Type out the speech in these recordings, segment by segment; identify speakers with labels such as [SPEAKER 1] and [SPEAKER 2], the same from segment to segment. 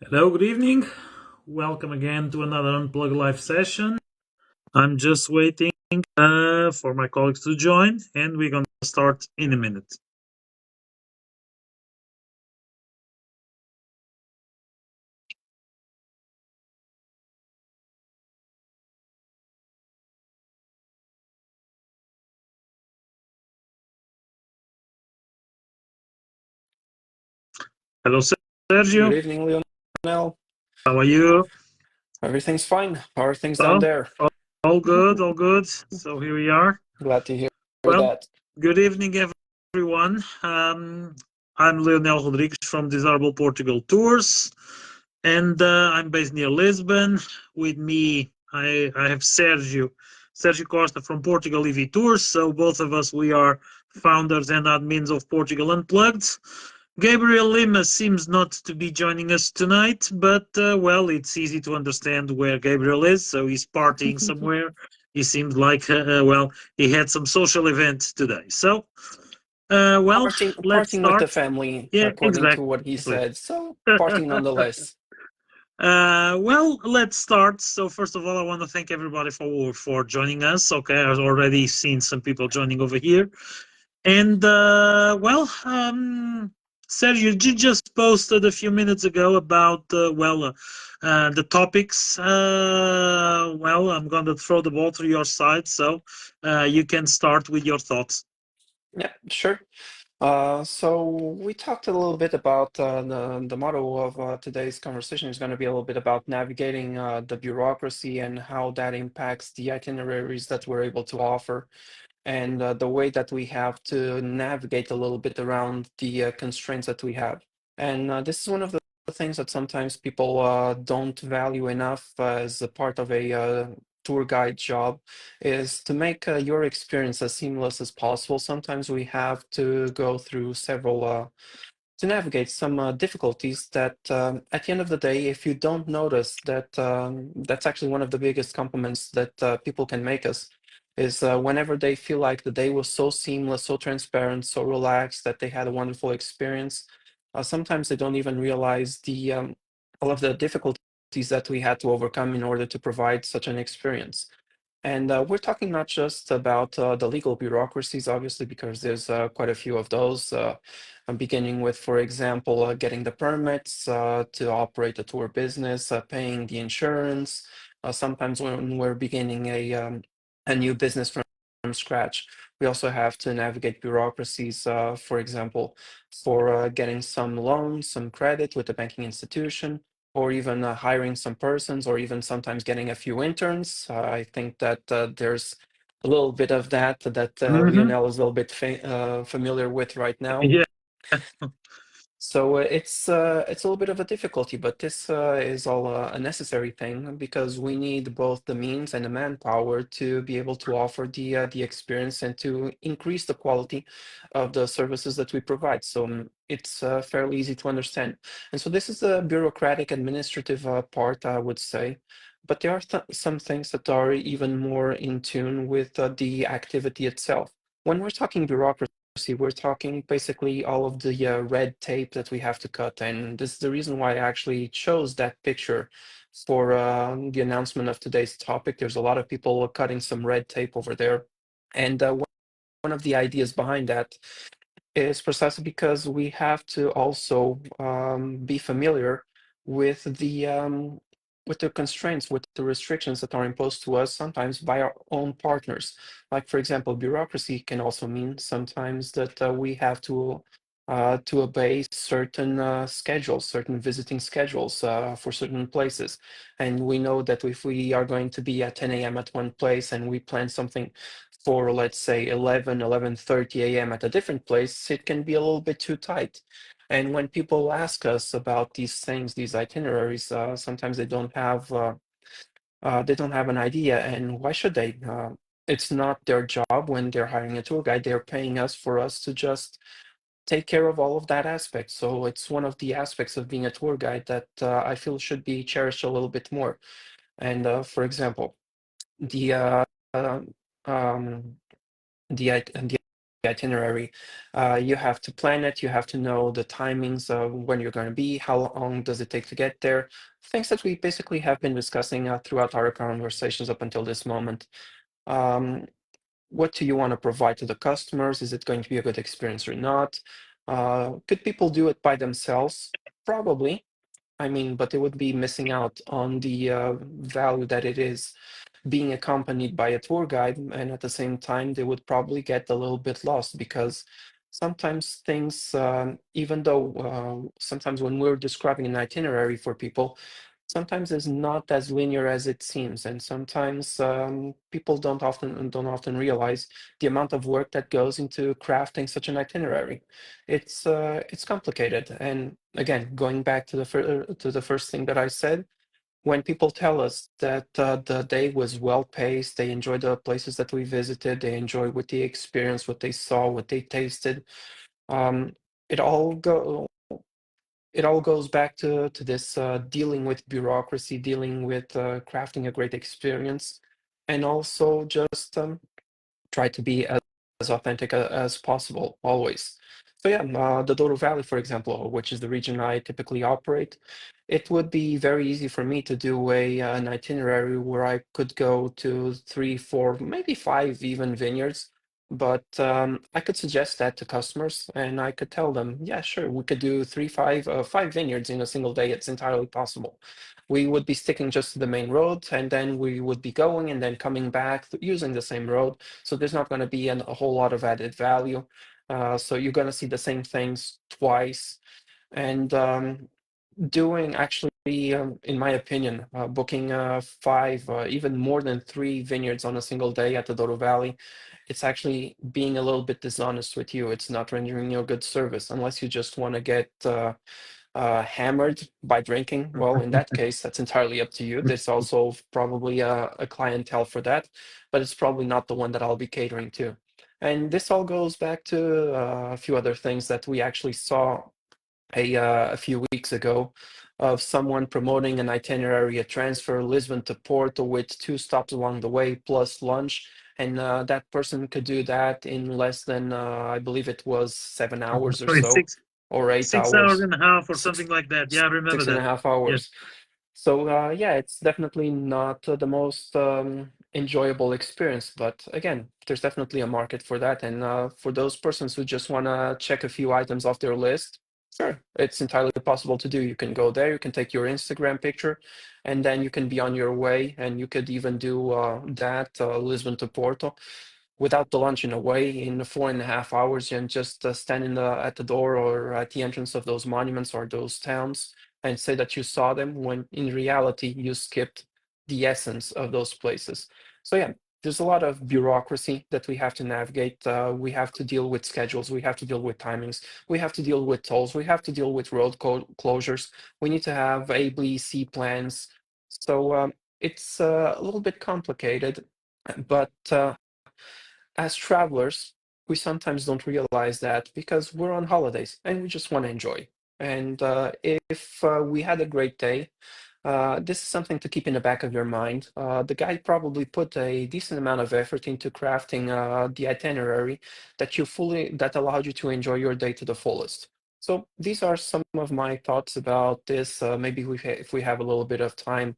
[SPEAKER 1] Hello, good evening. Welcome again to another Unplugged Live session. I'm just waiting for my colleagues to join, and we're going to start in a minute. Hello,
[SPEAKER 2] Good
[SPEAKER 1] Sergio.
[SPEAKER 2] evening, Lionel.
[SPEAKER 1] How are you?
[SPEAKER 2] Everything's fine. How are things down
[SPEAKER 1] Oh,
[SPEAKER 2] there?
[SPEAKER 1] all good, all good. So here we are.
[SPEAKER 2] Glad to hear
[SPEAKER 1] Well,
[SPEAKER 2] that.
[SPEAKER 1] good evening, everyone. I'm Leonel Rodrigues from Desirable Portugal Tours, and I'm based near Lisbon. With me, I have Sergio Costa from Portugal EV Tours. So both of us, we are founders and admins of Portugal Unplugged. Gabriel Lima seems not to be joining us tonight, but well, it's easy to understand where Gabriel is. So he's partying somewhere. He seems like well, he had some social event today. So well, let's
[SPEAKER 2] Parting with the
[SPEAKER 1] start.
[SPEAKER 2] family,
[SPEAKER 1] Yeah,
[SPEAKER 2] according to what he
[SPEAKER 1] exactly.
[SPEAKER 2] said. So, parting nonetheless.
[SPEAKER 1] Well, let's start. So first of all, I want to thank everybody for joining us. Okay, I've already seen some people joining over here, and Sergio, you just posted a few minutes ago about the topics. Well, I'm going to throw the ball to your side, so you can start with your thoughts.
[SPEAKER 2] Yeah, sure. So we talked a little bit about the motto of today's conversation is going to be a little bit about navigating the bureaucracy and how that impacts the itineraries that we're able to offer, and the way that we have to navigate a little bit around the constraints that we have. And this is one of the things that sometimes people don't value enough as a part of a tour guide job, is to make your experience as seamless as possible. Sometimes we have to go through several to navigate some difficulties that at the end of the day, if you don't notice that, that's actually one of the biggest compliments that people can make us, is whenever they feel like the day was so seamless, so transparent, so relaxed, that they had a wonderful experience. Sometimes they don't even realize the all of the difficulties that we had to overcome in order to provide such an experience. And we're talking not just about the legal bureaucracies, obviously, because there's quite a few of those, beginning with, for example, getting the permits to operate a tour business, paying the insurance. Sometimes when we're beginning a new business from scratch, we also have to navigate bureaucracies, for example, for getting some loans, some credit with the banking institution, or even hiring some persons, or even sometimes getting a few interns. I think that there's a little bit of that
[SPEAKER 1] Mm-hmm.
[SPEAKER 2] Lionel is a little bit familiar with right now.
[SPEAKER 1] Yeah.
[SPEAKER 2] So it's a little bit of a difficulty, but this is all a necessary thing because we need both the means and the manpower to be able to offer the experience and to increase the quality of the services that we provide. So it's fairly easy to understand. And so this is the bureaucratic administrative part, I would say. But there are some things that are even more in tune with the activity itself. When we're talking bureaucracy, we're talking basically all of the red tape that we have to cut. And this is the reason why I actually chose that picture for the announcement of today's topic. There's a lot of people cutting some red tape over there. And one of the ideas behind that is precisely because we have to also be familiar with the constraints, with the restrictions that are imposed to us sometimes by our own partners. Like, for example, bureaucracy can also mean sometimes that we have to obey certain schedules, certain visiting schedules for certain places. And we know that if we are going to be at 10 a.m. at one place and we plan something for, let's say, 11:30 a.m. at a different place, it can be a little bit too tight. And when people ask us about these things, these itineraries, sometimes they don't have an idea. And why should they? It's not their job when they're hiring a tour guide. They're paying us for us to just take care of all of that aspect. So it's one of the aspects of being a tour guide that I feel should be cherished a little bit more. And for example, the uh, um, the itinerary. You have to plan it, you have to know the timings of when you're going to be, how long does it take to get there, things that we basically have been discussing throughout our conversations up until this moment. Um, what do you want to provide to the customers? Is it going to be a good experience or not? Could people do it by themselves? Probably. I mean, but they would be missing out on the value that it is being accompanied by a tour guide, and at the same time, they would probably get a little bit lost because sometimes things, even though sometimes when we're describing an itinerary for people, sometimes it's not as linear as it seems, and sometimes people don't often realize the amount of work that goes into crafting such an itinerary. It's complicated, and again, going back to the first thing that I said, when people tell us that the day was well paced, they enjoyed the places that we visited, they enjoyed what they experienced, what they saw, what they tasted. Um, it all go it all goes back to this dealing with bureaucracy, dealing with crafting a great experience, and also just try to be as authentic as possible always. So yeah, the Douro Valley, for example, which is the region I typically operate, it would be very easy for me to do an itinerary where I could go to three, four, maybe five even vineyards. But I could suggest that to customers, and I could tell them, yeah, sure, we could do five vineyards in a single day. It's entirely possible. We would be sticking just to the main road, and then we would be going and then coming back using the same road. So there's not going to be a whole lot of added value. So you're going to see the same things twice. And doing actually, in my opinion, booking five, even more than three vineyards on a single day at the Douro Valley, it's actually being a little bit dishonest with you. It's not rendering you a good service unless you just want to get hammered by drinking. Well, in that case, that's entirely up to you. There's also probably a clientele for that, but it's probably not the one that I'll be catering to. And this all goes back to a few other things that we actually saw a few weeks ago of someone promoting an itinerary, a transfer Lisbon to Porto with two stops along the way plus lunch. And that person could do that in less than, I believe it was 7 hours or
[SPEAKER 1] Sorry,
[SPEAKER 2] so, or eight
[SPEAKER 1] 6 hours
[SPEAKER 2] hours,
[SPEAKER 1] and a half or
[SPEAKER 2] six,
[SPEAKER 1] something like that. Yeah, I remember
[SPEAKER 2] six and a
[SPEAKER 1] that.
[SPEAKER 2] half
[SPEAKER 1] Yes.
[SPEAKER 2] hours. So yeah, it's definitely not the most enjoyable experience, but again, there's definitely a market for that. And for those persons who just want to check a few items off their list, sure, it's entirely possible to do. You can go there, you can take your Instagram picture, and then you can be on your way. And you could even do that Lisbon to Porto without the lunch in a way in 4.5 hours, and just stand at the door or at the entrance of those monuments or those towns and say that you saw them when in reality you skipped the essence of those places. So yeah, there's a lot of bureaucracy that we have to navigate. We have to deal with schedules, we have to deal with timings, we have to deal with tolls, we have to deal with road closures, we need to have A, B, C plans. So it's a little bit complicated, but as travelers, we sometimes don't realize that because we're on holidays and we just want to enjoy. And if we had a great day, this is something to keep in the back of your mind. The guy probably put a decent amount of effort into crafting the itinerary that allowed you to enjoy your day to the fullest. So these are some of my thoughts about this. Maybe if we have a little bit of time,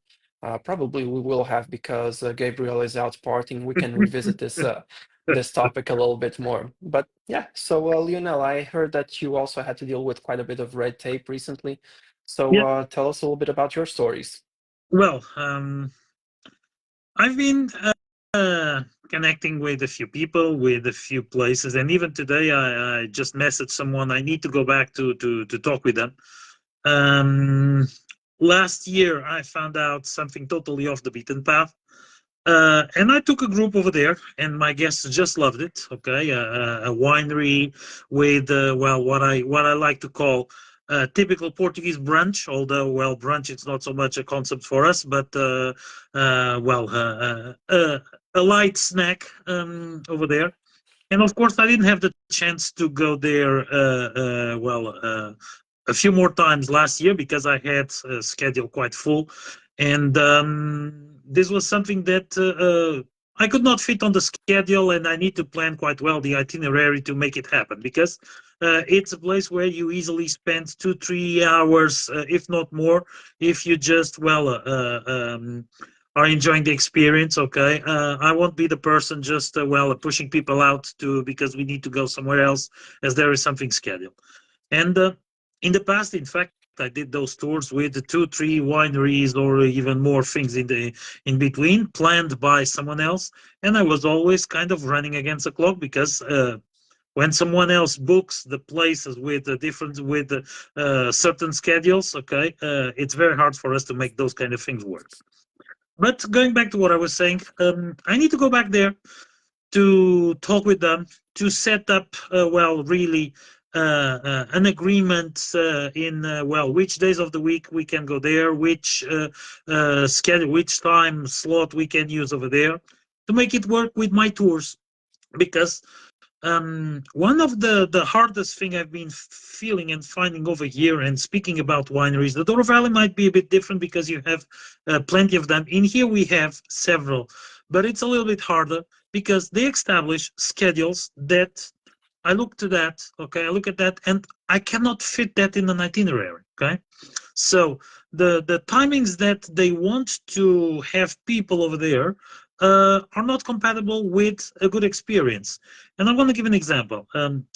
[SPEAKER 2] probably we will have because Gabriel is out partying. We can revisit this topic a little bit more. But yeah, so Lionel, I heard that you also had to deal with quite a bit of red tape recently. So
[SPEAKER 1] Yeah.
[SPEAKER 2] tell us a little bit about your stories.
[SPEAKER 1] Well, I've been connecting with a few people, with a few places, and even today I just messaged someone. I need to go back to talk with them. Um, Last year I found out something totally off the beaten path. And I took a group over there, and my guests just loved it. Okay, a winery with well, what I like to call typical Portuguese brunch. Although, well, brunch it's not so much a concept for us, but well, a light snack over there. And of course, I didn't have the chance to go there. A few more times last year because I had a schedule quite full, and this was something that I could not fit on the schedule, and I need to plan quite well the itinerary to make it happen, because it's a place where you easily spend 2-3 hours, if not more, if you just are enjoying the experience. Okay, I won't be the person just pushing people out to because we need to go somewhere else as there is something scheduled. And in the past, in fact, I did those tours with 2-3 wineries or even more things in between, planned by someone else, and I was always kind of running against the clock, because when someone else books the places with certain schedules, okay, it's very hard for us to make those kind of things work. But going back to what I was saying, I need to go back there to talk with them, to set up really an agreement in which days of the week we can go there, which schedule, which time slot we can use over there, to make it work with my tours. Because one of the hardest thing I've been feeling and finding over here, and speaking about wineries, the Douro Valley might be a bit different because you have plenty of them. In here we have several, but it's a little bit harder because they establish schedules that I look to that. Okay, I look at that, and I cannot fit that in an itinerary. Okay, so the timings that they want to have people over there are not compatible with a good experience. And I'm going to give an example.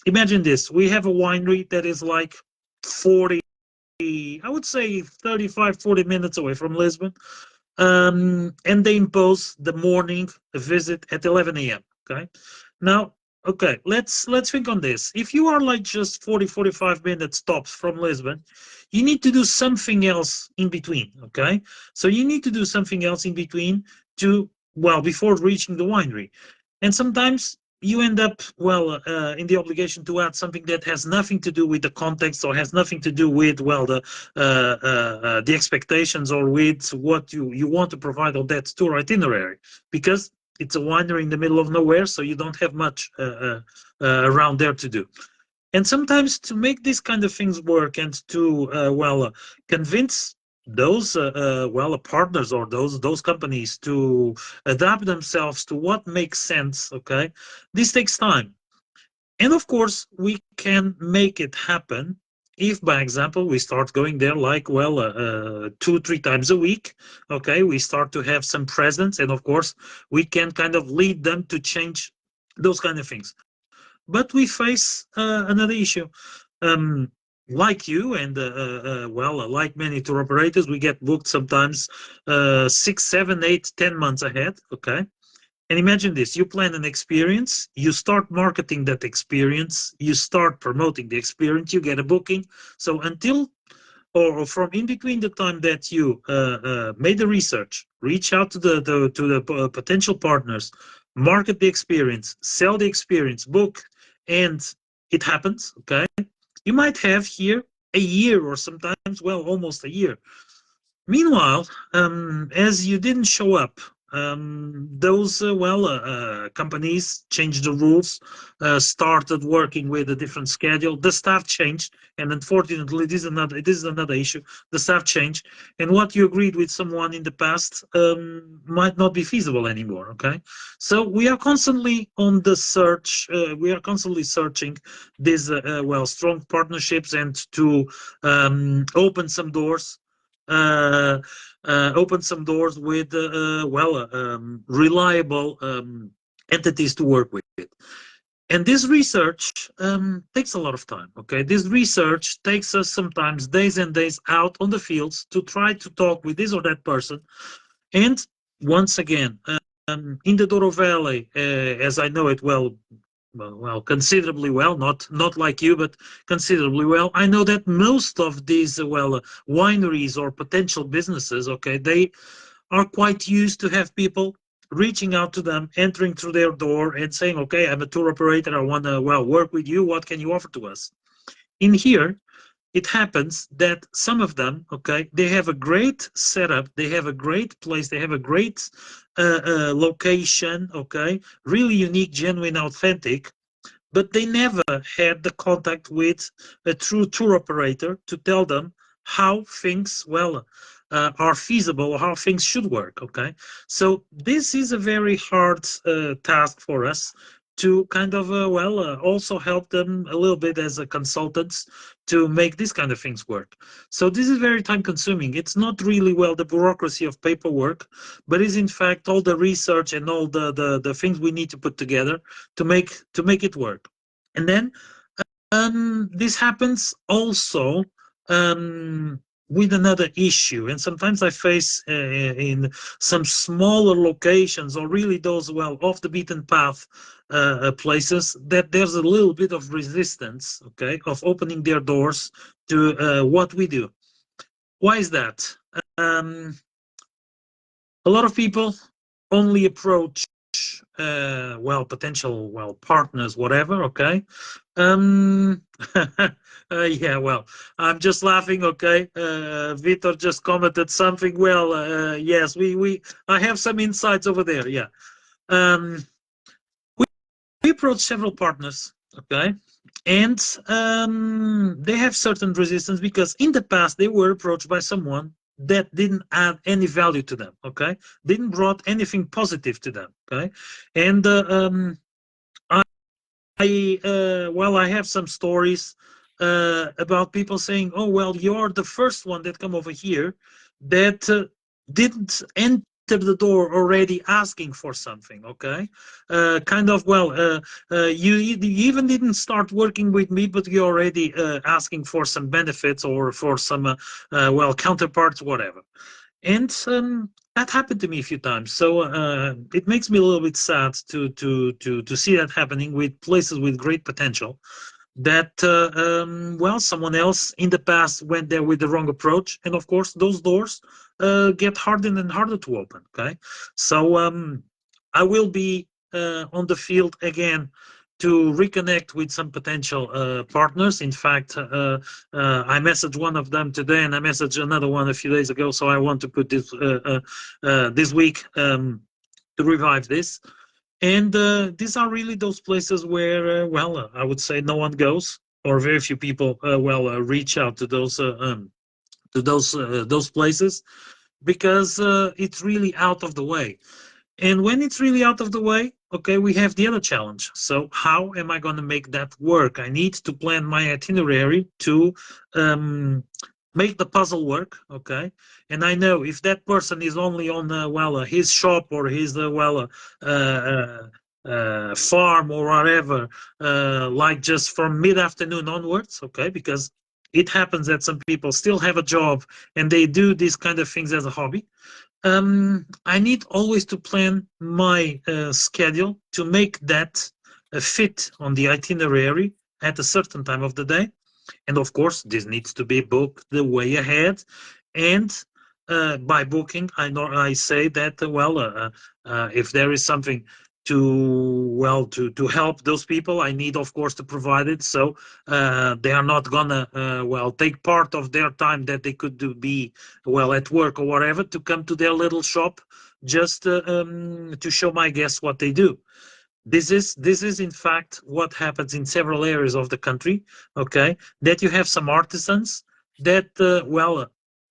[SPEAKER 1] Imagine this: we have a winery that is like 40, I would say 35, 40 minutes away from Lisbon, and they impose the morning visit at 11 a.m. Okay, now. Okay, let's think on this. If you are like just 40, 45 minutes tops from Lisbon, you need to do something else in between. Okay, so you need to do something else in between to before reaching the winery, and sometimes you end up in the obligation to add something that has nothing to do with the context, or has nothing to do with the expectations, or with what you want to provide on that tour itinerary, because it's a winery in the middle of nowhere, so you don't have much around there to do. And sometimes, to make these kind of things work, and to convince those partners, or those companies, to adapt themselves to what makes sense, okay, this takes time. And of course, we can make it happen if, by example, we start going there like 2-3 times a week. Okay, we start to have some presence, and of course we can kind of lead them to change those kind of things. But we face another issue. Um, like you, and like many tour operators, we get booked sometimes 6, 7, 8, 10 months ahead. Okay, and imagine this: you plan an experience, you start marketing that experience, you start promoting the experience, you get a booking. So until, or from in between the time that you made the research, reach out to the potential partners, market the experience, sell the experience, book, and it happens. Okay, you might have here a year, or sometimes almost a year. Meanwhile, as you didn't show up, those companies changed the rules, started working with a different schedule. The staff changed, and unfortunately, this is another issue. The staff changed, and what you agreed with someone in the past might not be feasible anymore. Okay, so we are constantly on the search. We are constantly searching these strong partnerships, and to open some doors, uh, open some doors with reliable entities to work with. And this research takes a lot of time. Okay, this research takes us sometimes days and days out on the fields to try to talk with this or that person. And once again, in the Douro Valley, as I know it considerably well, not like you, but considerably well. I know that most of these wineries or potential businesses, okay, they are quite used to have people reaching out to them, entering through their door, and saying, "Okay, I'm a tour operator. I want to work with you. What can you offer to us?" In here, it happens that some of them, okay, they have a great setup, they have a great place, they have a great location, okay, really unique, genuine, authentic, but they never had the contact with a true tour operator to tell them how things, are feasible, how things should work. Okay, so this is a very hard task for us to kind of also help them a little bit as a consultants to make these kind of things work. So this is very time consuming. It's not really the bureaucracy of paperwork, but is in fact all the research and all the things we need to put together to make it work. And then this happens also with another issue, and sometimes I face in some smaller locations or really those off the beaten path places, that there's a little bit of resistance, okay, of opening their doors to what we do. Why is that? Um, a lot of people only approach potential partners, whatever, okay. um yeah, I'm just laughing, okay. Vitor just commented something. Yes, we I have some insights over there. Yeah. um we approached several partners, okay, and they have certain resistance because in the past they were approached by someone that didn't add any value to them, okay, didn't brought anything positive to them, okay. And I have some stories about people saying, "Oh, well, you're the first one that come over here that didn't enter the door already asking for something." Okay, kind of you even didn't start working with me, but you're already asking for some benefits or for some counterparts, whatever. And that happened to me a few times, so it makes me a little bit sad to see that happening with places with great potential, that someone else in the past went there with the wrong approach, and of course those doors get harder and harder to open. Okay, so I will be on the field again to reconnect with some potential partners. In fact, I messaged one of them today, and I messaged another one a few days ago. So I want to put this this week to revive this. And these are really those places where, I would say no one goes, or very few people, reach out to those places, because it's really out of the way. And when it's really out of the way, okay, we have the other challenge. So how am I going to make that work? I need to plan my itinerary to um, make the puzzle work, okay? And I know if that person is only on his shop or his farm or whatever, like just from mid-afternoon onwards, okay? Because it happens that some people still have a job and they do these kind of things as a hobby. I need always to plan my schedule to make that fit on the itinerary at a certain time of the day. And of course, this needs to be booked the way ahead. And by booking, I say that if there is something to help those people, I need, of course, to provide it. So they are not gonna take part of their time that they could be at work or whatever to come to their little shop just to show my guests what they do. This is in fact what happens in several areas of the country, okay, that you have some artisans that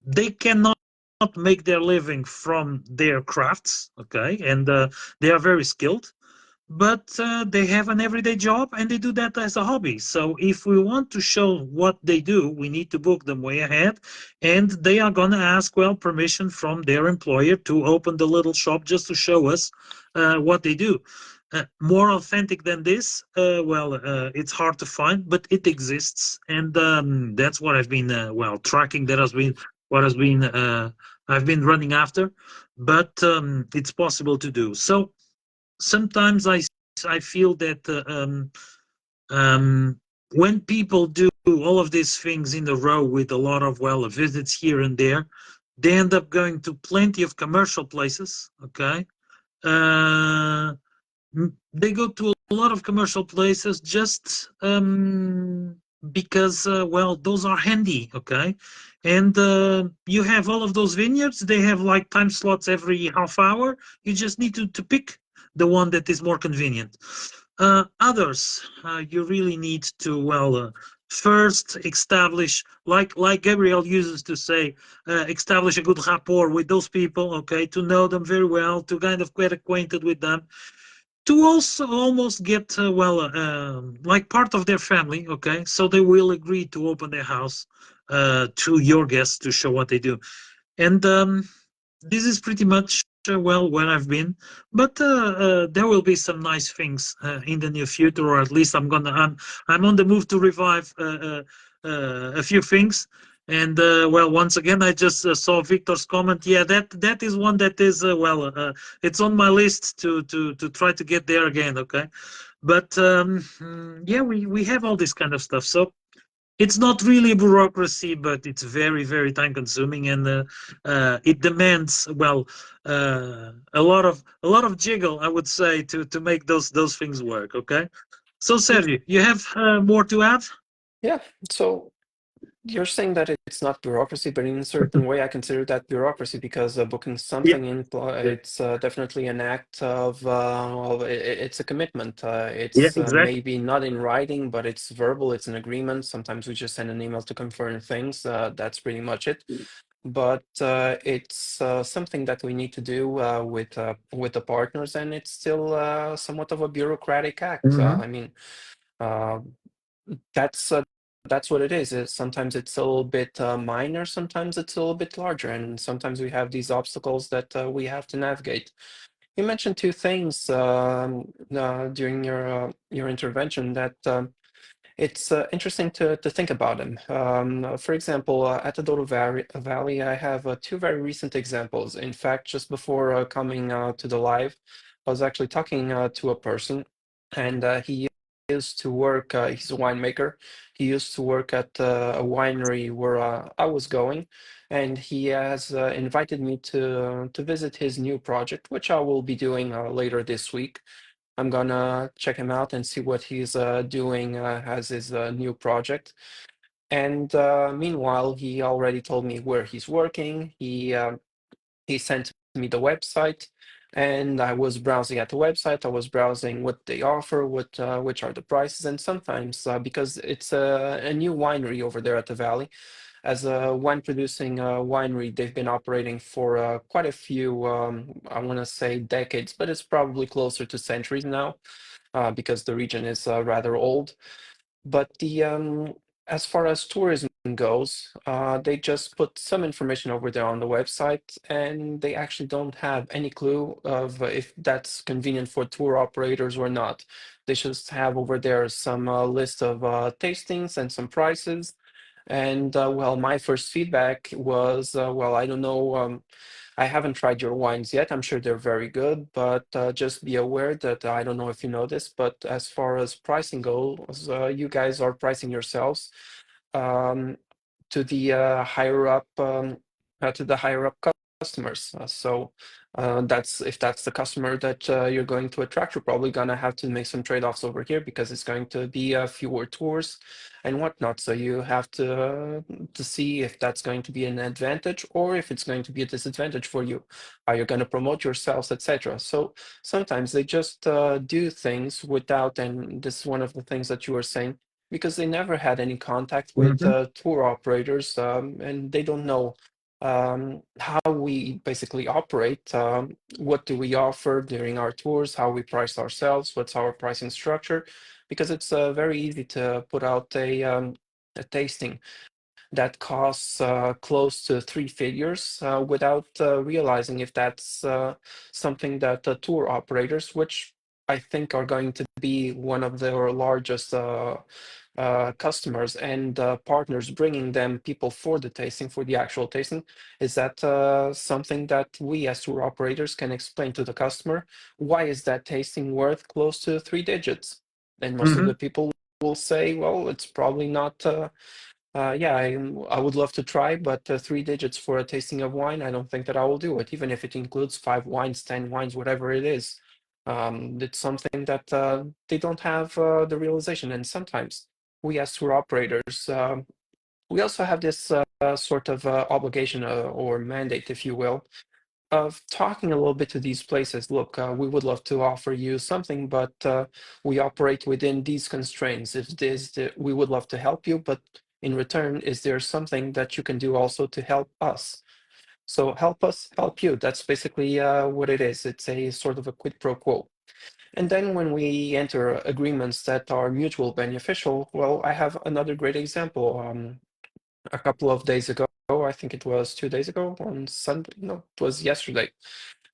[SPEAKER 1] they cannot make their living from their crafts, okay, and they are very skilled, but they have an everyday job and they do that as a hobby. So if we want to show what they do, we need to book them way ahead, and they are going to ask permission from their employer to open the little shop just to show us what they do. More authentic than this, it's hard to find, but it exists, and that's what I've been tracking. That has been what has been I've been running after, but it's possible to do. So sometimes I feel that when people do all of these things in a row with a lot of visits here and there, they end up going to plenty of commercial places. Okay, uh, they go to a lot of commercial places just because those are handy. Okay, and you have all of those vineyards. They have like time slots every half hour. You just need to pick the one that is more convenient. Others, you really need to first establish, like Gabriel uses to say, establish a good rapport with those people, okay, to know them very well, to kind of get acquainted with them, to also almost get like part of their family, okay, so they will agree to open their house to your guests to show what they do. And this is pretty much where I've been, but there will be some nice things in the near future, or at least I'm on the move to revive a few things. And once again, I just saw Victor's comment. Yeah, that is one that is it's on my list to try to get there again. Okay, but yeah, we have all this kind of stuff. So it's not really bureaucracy, but it's very, very time consuming, and it demands a lot of jiggle, I would say, to make those things work. Okay, so
[SPEAKER 2] Mm,
[SPEAKER 1] Sergio, you have more to add?
[SPEAKER 2] yeah. So you're saying that it's not bureaucracy, but in a certain way, I consider that bureaucracy because booking
[SPEAKER 1] Yeah,
[SPEAKER 2] something in,
[SPEAKER 1] yeah,
[SPEAKER 2] it's definitely an act it's a commitment.
[SPEAKER 1] yeah,
[SPEAKER 2] It's
[SPEAKER 1] exactly.
[SPEAKER 2] maybe not in writing, but it's verbal, it's an agreement. Sometimes we just send an email to confirm things. That's pretty much it. But it's something that we need to do with the partners, and it's still somewhat of a bureaucratic act.
[SPEAKER 1] Hmm.
[SPEAKER 2] I mean, uh, that's uh, that's what it is. Sometimes it's a little bit minor, sometimes it's a little bit larger, and sometimes we have these obstacles that we have to navigate. You mentioned two things during your intervention that it's interesting to think about them. For example, at the Valley, I have two very recent examples. In fact, just before coming to the live, I was actually talking to a person, and he used to work, he's a winemaker. He used to work at a winery where I was going, and he has invited me to visit his new project, which I will be doing later this week. I'm gonna check him out and see what he's doing as his new project. And meanwhile, he already told me where he's working. He sent me the website, and I was browsing at the website. I was browsing what they offer, what which are the prices, and sometimes because it's a new winery over there at the Valley, as a wine producing winery, they've been operating for quite a few, I want to say decades, but it's probably closer to centuries now because the region is rather old. But the as far as tourism goes, they just put some information over there on the website, and they actually don't have any clue of if that's convenient for tour operators or not. They just have over there some list of tastings and some prices. And my first feedback was, I don't know. I haven't tried your wines yet. I'm sure they're very good, but just be aware that I don't know if you know this, but as far as pricing goes, you guys are pricing yourselves um, to the higher up customers. So that's if that's the customer that you're going to attract, you're probably gonna have to make some trade-offs over here because it's going to be fewer tours and whatnot. So you have to see if that's going to be an advantage or if it's going to be a disadvantage for you. Are you going to promote yourselves, etc.? So sometimes they just do things without, and this is one of the things that you were saying, because they never had any contact with
[SPEAKER 1] Hmm.
[SPEAKER 2] tour operators and they don't know how we basically operate. What do we offer during our tours? How we price ourselves? What's our pricing structure? Because it's very easy to put out a tasting that costs close to three figures without realizing if that's something that the tour operators, which I think are going to be one of their largest customers and partners, bringing them people for the tasting, for the actual tasting, is that something that we as tour operators can explain to the customer? Why is that tasting worth close to three digits? And most of
[SPEAKER 1] Hmm.
[SPEAKER 2] the people will say, well, it's probably not. Yeah, I would love to try, but three digits for a tasting of wine, I don't think that I will do it, even if it includes five wines, 10 wines, whatever it is. It's something that they don't have the realization. And sometimes we as tour operators, we also have this sort of obligation or mandate, if you will, of talking a little bit to these places. Look, we would love to offer you something, but we operate within these constraints. If we would love to help you, but in return, is there something that you can do also to help us? So help us help you. That's basically what it is. It's a sort of a quid pro quo. And then when we enter agreements that are mutual beneficial, well, I have another great example. A couple of days ago, I think it was 2 days ago on Sunday. No, it was yesterday.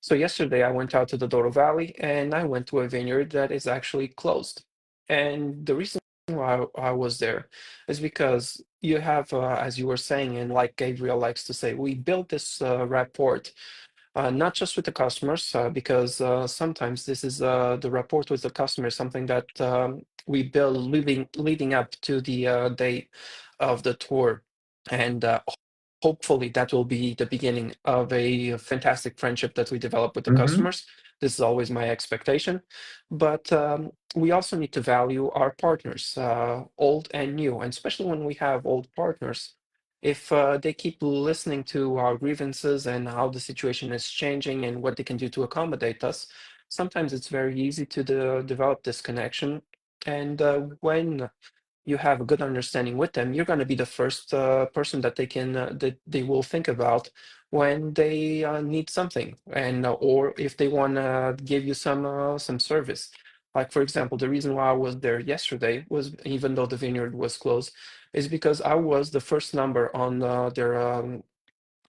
[SPEAKER 2] So yesterday I went out to the Douro Valley and I went to a vineyard that is actually closed. And the reason why I was there is because you have, as you were saying, and like Gabriel likes to say, we built this rapport not just with the customers, because sometimes this is the rapport with the customer, something that we build leading up to the day of the tour. And hopefully that will be the beginning of a fantastic friendship that we develop with the
[SPEAKER 1] Hmm.
[SPEAKER 2] customers. This is always my expectation. But we also need to value our partners, old and new, and especially when we have old partners if they keep listening to our grievances and how the situation is changing and what they can do to accommodate us, sometimes it's very easy to develop this connection. And when you have a good understanding with them, you're going to be the first person that they will think about when they need something, and or if they want to give you some service. Like for example, the reason why I was there yesterday was even though the vineyard was closed, is because I was the first number on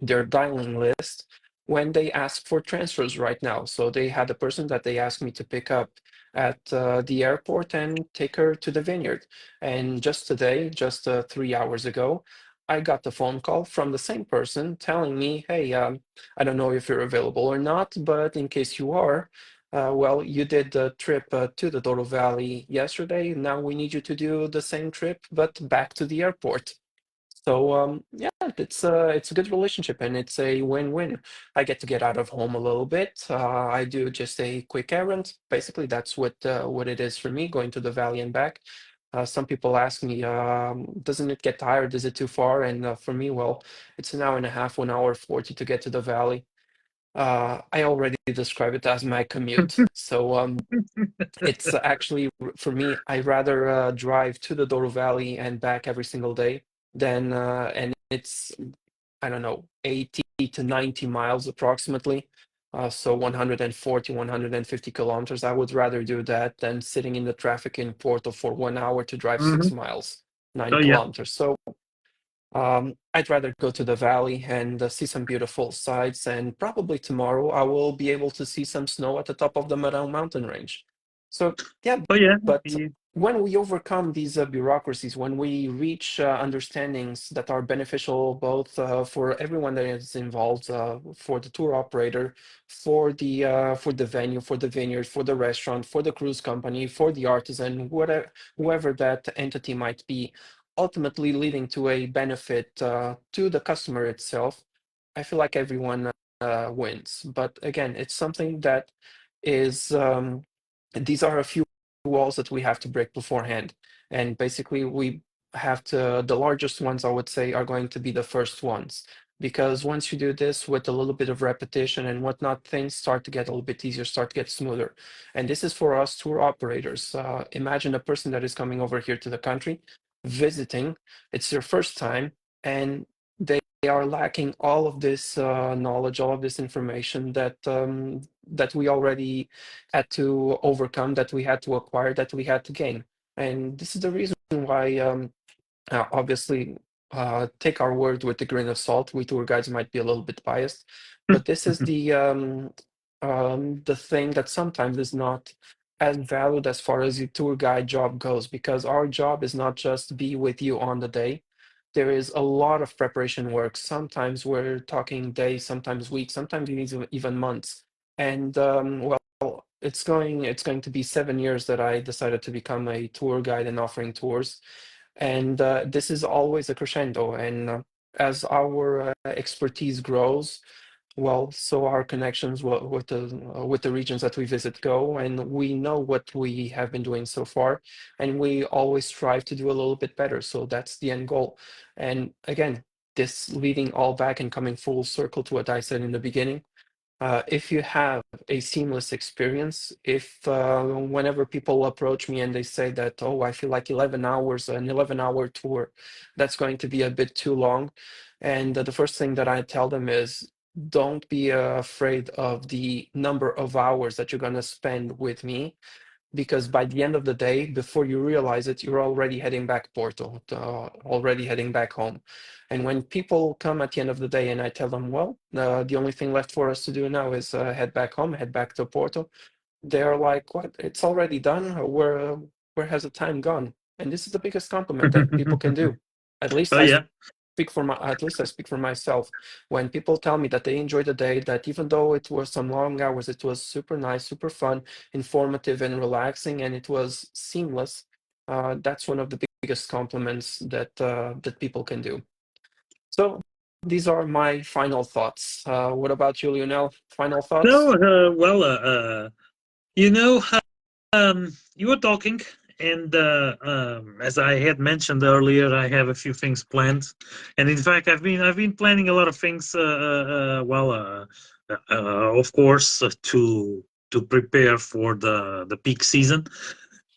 [SPEAKER 2] their dialing list when they ask for transfers right now. So they had a person that they asked me to pick up at the airport and take her to the vineyard. And just today, just 3 hours ago, I got the phone call from the same person telling me, hey, I don't know if you're available or not, but in case you are, well, you did the trip to the Douro Valley yesterday. Now we need you to do the same trip, but back to the airport. So yeah, it's a good relationship and it's a win-win. I get out of home a little bit. I do just a quick errand. Basically, that's what it is for me, going to the valley and back. Some people ask me, doesn't it get tired? Is it too far? And for me, well, it's an hour and a half, 1 hour 40 to get to the valley. I already describe it as my commute. So it's actually for me, I rather drive to the Douro Valley and back every single day than and it's I don't know 80 to 90 miles approximately. So 140, 150 kilometers. I would rather do that than sitting in the traffic in Porto for 1 hour to drive
[SPEAKER 1] Hmm.
[SPEAKER 2] 6 miles, nine
[SPEAKER 1] Oh yeah.
[SPEAKER 2] kilometers. So I'd rather go to the valley and see some beautiful sights, and probably tomorrow I will be able to see some snow at the top of the Marão mountain range. So, yeah,
[SPEAKER 1] Oh yeah.
[SPEAKER 2] but when we overcome these bureaucracies, when we reach understandings that are beneficial both for everyone that is involved, for the tour operator, for the venue, for the vineyard, for the restaurant, for the cruise company, for the artisan, whatever, whoever that entity might be, ultimately leading to a benefit to the customer itself, I feel like everyone wins. But again, it's something that is, these are a few walls that we have to break beforehand. And basically, we have to, the largest ones, I would say, are going to be the first ones. Because once you do this with a little bit of repetition and whatnot, things start to get a little bit easier, start to get smoother. And this is for us tour operators. Imagine a person that is coming over here to the country visiting, it's their first time, and they are lacking all of this knowledge, all of this information that we already had to overcome, that we had to acquire, that we had to gain. And this is the reason why, obviously, take our word with a grain of salt. We tour guides might be a little bit biased, but this is the thing that sometimes is not as valued as far as the tour guide job goes, because our job is not just be with you on the day. There is a lot of preparation work. Sometimes we're talking days, sometimes weeks, sometimes even months. And well, it's going to be 7 years that I decided to become a tour guide and offering tours. And this is always a crescendo. And as our expertise grows, well, so our connections with the regions that we visit go, and we know what we have been doing so far, and we always strive to do a little bit better. So that's the end goal. And again, this leading all back and coming full circle to what I said in the beginning. If you have a seamless experience, if whenever people approach me and they say that, oh, I feel like 11 hours, an 11-hour tour, that's going to be a bit too long. And the first thing that I tell them is, don't be afraid of the number of hours that you're going to spend with me, because by the end of the day, before you realize it, you're already heading back Porto, already heading back home. And when people come at the end of the day and I tell them, well, the only thing left for us to do now is head back home, head back to Porto, they're like, what? It's already done? Where has the time gone? And this is the biggest compliment that people can do. At least
[SPEAKER 1] Oh
[SPEAKER 2] I
[SPEAKER 1] yeah.
[SPEAKER 2] at least I speak for myself. When people tell me that they enjoyed the day, that even though it was some long hours, it was super nice, super fun, informative, and relaxing, and it was seamless. That's one of the biggest compliments that people can do. So these are my final thoughts. What about you, Lionel? Final
[SPEAKER 1] No,
[SPEAKER 2] thoughts?
[SPEAKER 1] well, you know, you were talking, and as I had mentioned earlier, I have a few things planned, and in fact, I've been planning a lot of things. Of course, to prepare for the peak season,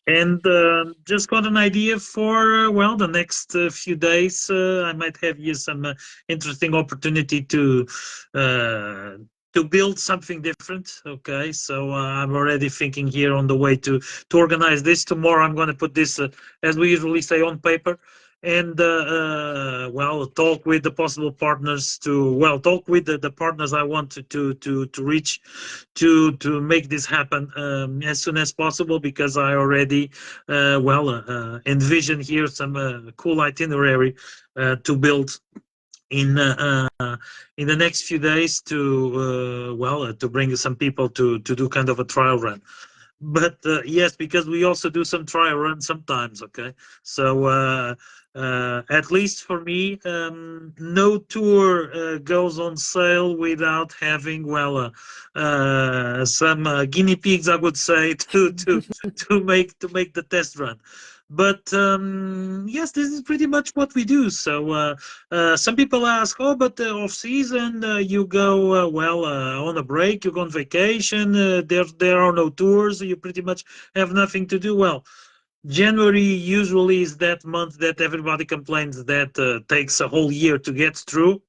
[SPEAKER 1] and just got an idea for the next few days. I might have here some interesting opportunity uh, to build something different. Okay, so I'm already thinking here on the way to organize this. Tomorrow I'm going to put this, as we usually say, on paper, and talk with the possible partners to talk with the partners I want to reach to make this happen as soon as possible, because I already envision here some cool itinerary to build in the next few days to bring some people to do kind of a trial run. But yes, because we also do some trial runs sometimes. Okay, so at least for me, no tour goes on sale without having some guinea pigs, I would say, to make the test run. But yes, this is pretty much what we do. So some people ask, oh, but off season you go on a break, you go on vacation. There are no tours. You pretty much have nothing to do. Well, January usually is that month that everybody complains that takes a whole year to get through.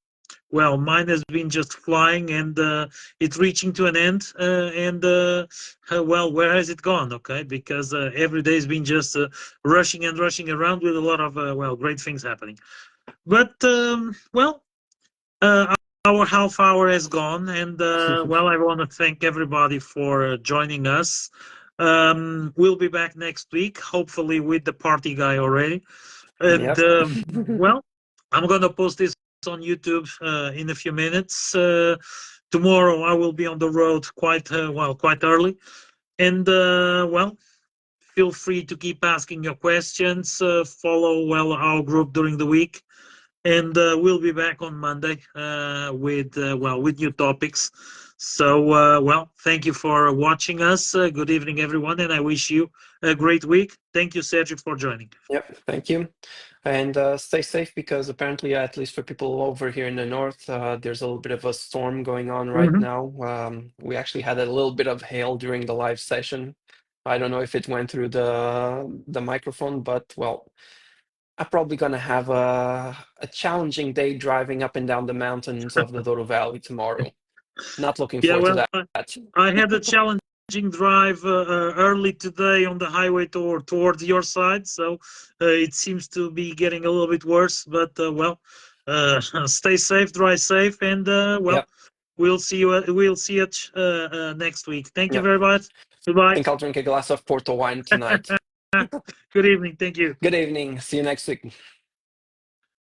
[SPEAKER 1] Well, mine has been just flying, and it's reaching to an end. Where has it gone? Okay, because every day has been just rushing and rushing around with a lot of great things happening. But uh, our half hour has gone, and I want to thank everybody for joining us. We'll be back next week, hopefully with the party guy already. And
[SPEAKER 2] Yep.
[SPEAKER 1] I'm gonna post this on YouTube in a few minutes. Tomorrow I will be on the road quite early, and feel free to keep asking your questions. Follow our group during the week, and we'll be back on Monday with new topics. So thank you for watching us. Good evening, everyone, and I wish you a great week. Thank you, Sergio, for joining.
[SPEAKER 2] Yep. Thank you. And stay safe, because apparently, at least for people over here in the north, there's a little bit of a storm going on right
[SPEAKER 1] Mhm.
[SPEAKER 2] now. We actually had a little bit of hail during the live session. I don't know if it went through the microphone, but well, I'm probably gonna have a challenging day driving up and down the mountains of the Douro Valley tomorrow. Not looking
[SPEAKER 1] Yeah,
[SPEAKER 2] forward to
[SPEAKER 1] well,
[SPEAKER 2] that.
[SPEAKER 1] I had a challenging drive early today on the highway towards your side, so it seems to be getting a little bit worse. But stay safe, drive safe, and
[SPEAKER 2] Yep.
[SPEAKER 1] we'll see you. We'll see you next week. Thank you
[SPEAKER 2] Yep.
[SPEAKER 1] very much.
[SPEAKER 2] I
[SPEAKER 1] Goodbye.
[SPEAKER 2] think I'll drink a glass of Porto wine tonight.
[SPEAKER 1] Good evening. Thank you.
[SPEAKER 2] Good evening. See you next week.